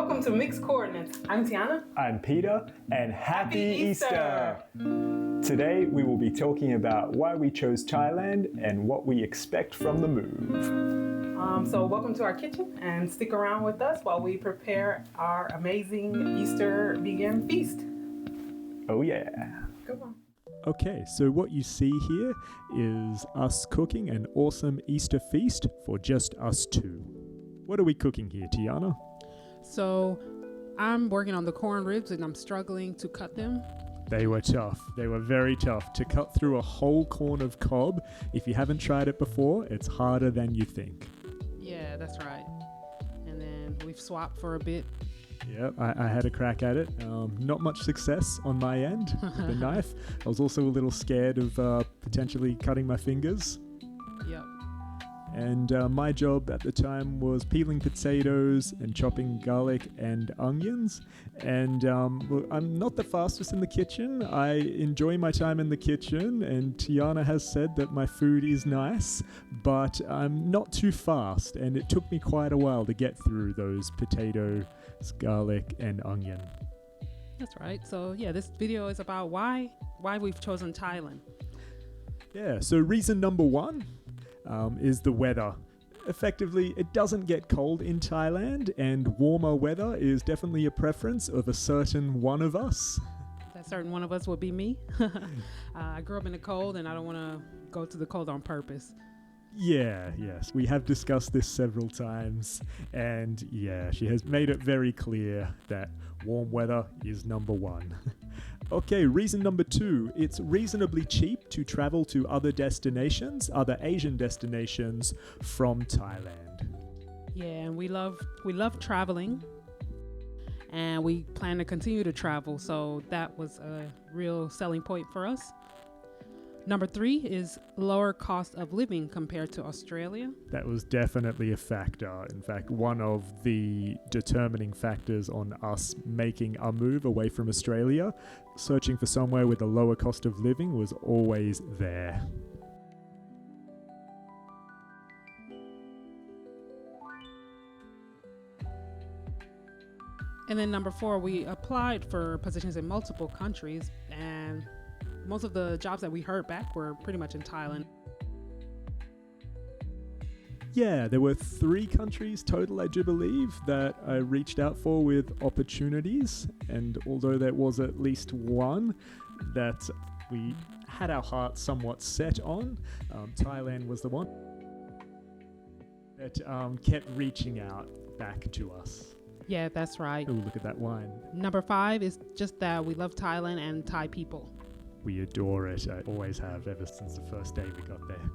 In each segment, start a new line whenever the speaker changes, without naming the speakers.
Welcome to Mixed Coordinates. I'm Tiana.
I'm Peter, and Happy
Easter!
Today we will be talking about why we chose Thailand and what we expect from the move.
So welcome to our kitchen and stick around with us while we prepare our amazing Easter vegan feast.
Oh yeah.
Go on.
Okay, so what you see here is us cooking an awesome Easter feast for just us two. What are we cooking here, Tiana?
So I'm working on the corn ribs and I'm struggling to cut them.
They were tough. They were very tough. To cut through a whole corn of cob, if you haven't tried it before, it's harder than you think.
Yeah, that's right. And then we've swapped for a bit.
Yep, I had a crack at it. Not much success on my end with the knife. I was also a little scared of potentially cutting my fingers.
Yep.
And my job at the time was peeling potatoes and chopping garlic and onions. And I'm not the fastest in the kitchen. I enjoy my time in the kitchen, and Tiana has said that my food is nice, but I'm not too fast. And it took me quite a while to get through those potatoes, garlic, and onion.
That's right. So yeah, this video is about why we've chosen Thailand.
Yeah, so reason number one is the weather. Effectively, it doesn't get cold in Thailand, and warmer weather is definitely a preference of a certain one of us.
That certain one of us would be me. I grew up in the cold and I don't want to go to the cold on purpose.
Yeah, yes, we have discussed this several times, and yeah, she has made it very clear that warm weather is number one. Okay, reason number two, it's reasonably cheap to travel to other Asian destinations from Thailand.
Yeah, and we love traveling, and we plan to continue to travel, so that was a real selling point for us. Number three is lower cost of living compared to Australia.
That was definitely a factor. In fact, one of the determining factors on us making a move away from Australia. Searching for somewhere with a lower cost of living was always there.
And then number four, we applied for positions in multiple countries, and most of the jobs that we heard back were pretty much in Thailand.
Yeah, there were 3 countries total, I do believe, that I reached out for with opportunities. And although there was at least one that we had our hearts somewhat set on, Thailand was the one that kept reaching out back to us.
Yeah, that's right.
Oh, look at that wine.
Number 5 is just that we love Thailand and Thai people.
We adore it. I always have ever since the first day we got there.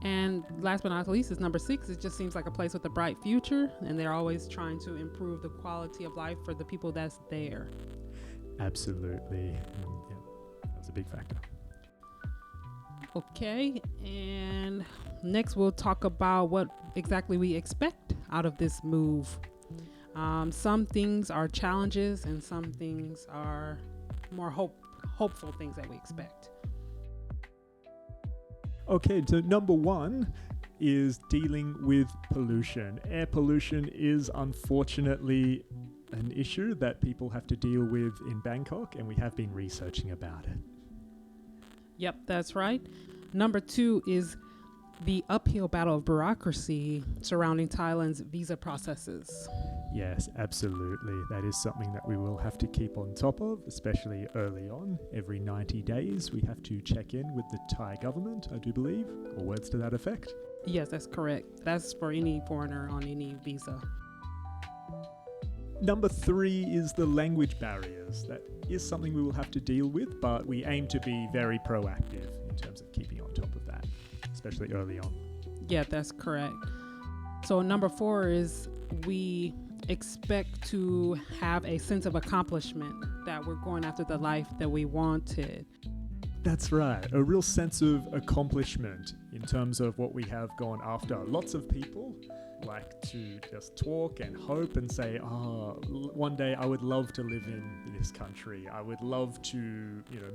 And last but not least is number 6. It just seems like a place with a bright future, and they're always trying to improve the quality of life for the people that's there.
Absolutely. Yeah, that was a big factor.
Okay, and next we'll talk about what exactly we expect out of this move. Some things are challenges and some things are more hopeful things that we expect.
Okay, so number 1 is dealing with pollution. Air pollution is unfortunately an issue that people have to deal with in Bangkok, and we have been researching about it.
Yep, that's right. Number 2 is the uphill battle of bureaucracy surrounding Thailand's visa processes.
Yes, absolutely. That is something that we will have to keep on top of, especially early on. Every 90 days, we have to check in with the Thai government, I do believe, or words to that effect.
Yes, that's correct. That's for any foreigner on any visa.
Number 3 is the language barriers. That is something we will have to deal with, but we aim to be very proactive in terms of keeping on top of that, especially early on.
Yeah, that's correct. So number 4 is we expect to have a sense of accomplishment, that we're going after the life that we wanted.
That's right, a real sense of accomplishment in terms of what we have gone after. Lots of people like to just talk and hope and say, one day I would love to live in this country. I would love to,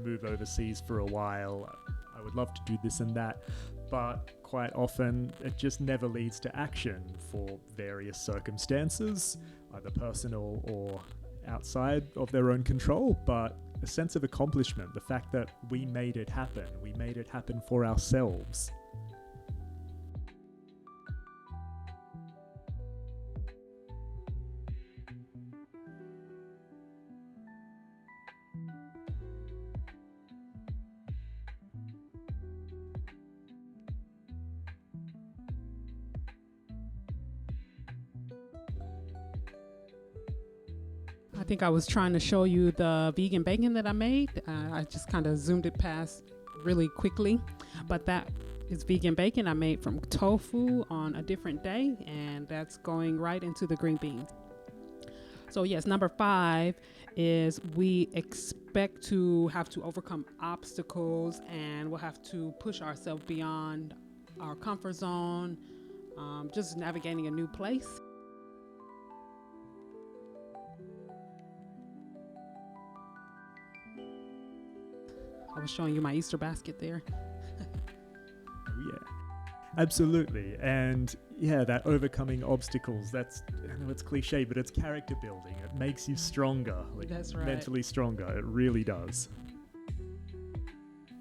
move overseas for a while. I would love to do this and that. But quite often it just never leads to action for various circumstances. either personal or outside of their own control, but a sense of accomplishment, the fact that we made it happen for ourselves.
I think I was trying to show you the vegan bacon that I made. I just kind of zoomed it past really quickly, but that is vegan bacon I made from tofu on a different day, and that's going right into the green beans. So yes, number 5 is we expect to have to overcome obstacles, and we'll have to push ourselves beyond our comfort zone, just navigating a new place. I was showing you my Easter basket there.
Oh yeah, absolutely. And yeah, that overcoming obstacles, that's, I know it's cliche, but it's character building. It makes you stronger, like
That's right.
mentally stronger. It really does.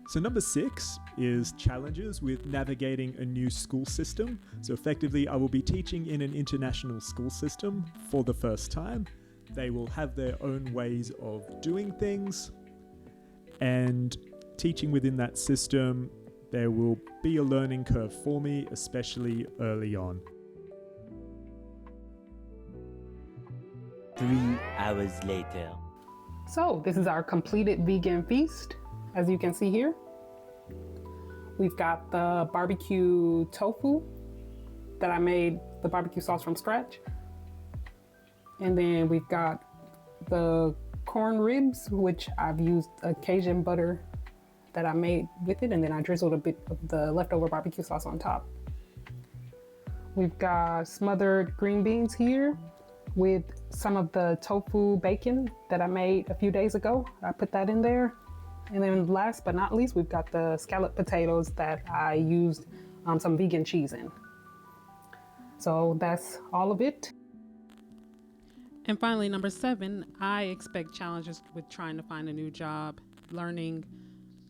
So number 6 is challenges with navigating a new school system. So effectively, I will be teaching in an international school system for the first time. They will have their own ways of doing things, and teaching within that system, there will be a learning curve for me, especially early on.
3 hours later.
So this is our completed vegan feast. As you can see here, we've got the barbecue tofu that I made the barbecue sauce from scratch. And then we've got the corn ribs, which I've used a Cajun butter that I made with it, and then I drizzled a bit of the leftover barbecue sauce on top. We've got smothered green beans here with some of the tofu bacon that I made a few days ago. I put that in there. And then last but not least, we've got the scalloped potatoes that I used some vegan cheese in. So that's all of it.
And finally, number 7, I expect challenges with trying to find a new job, learning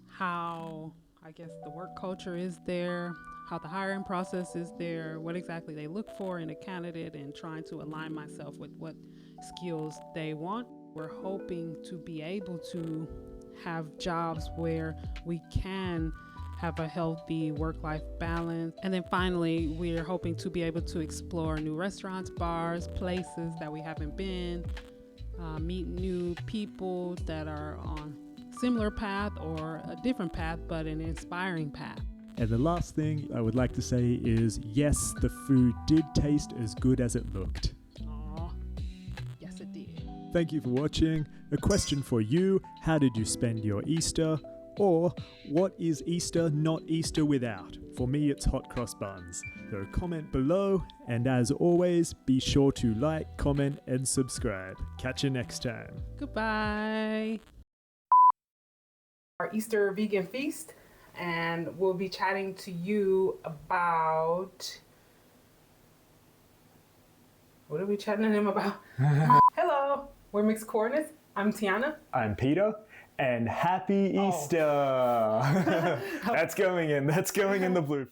how, I guess, the work culture is there, how the hiring process is there, what exactly they look for in a candidate, and trying to align myself with what skills they want. We're hoping to be able to have jobs where we can have a healthy work-life balance. And then finally, we're hoping to be able to explore new restaurants, bars, places that we haven't been, meet new people that are on similar path or a different path, but an inspiring path.
And the last thing I would like to say is, yes, the food did taste as good as it looked.
Aw, yes it did.
Thank you for watching. A question for you: how did you spend your Easter? Or what is Easter not Easter without? For me, it's hot cross buns. So comment below, and as always, be sure to like, comment, and subscribe. Catch you next time.
Goodbye.
Our Easter vegan feast, and we'll be chatting to you about, what are we chatting to him about? Hello, we're Mixed Coordinates. I'm Tiana.
I'm Peter, and happy Easter! That's going in the bloopers.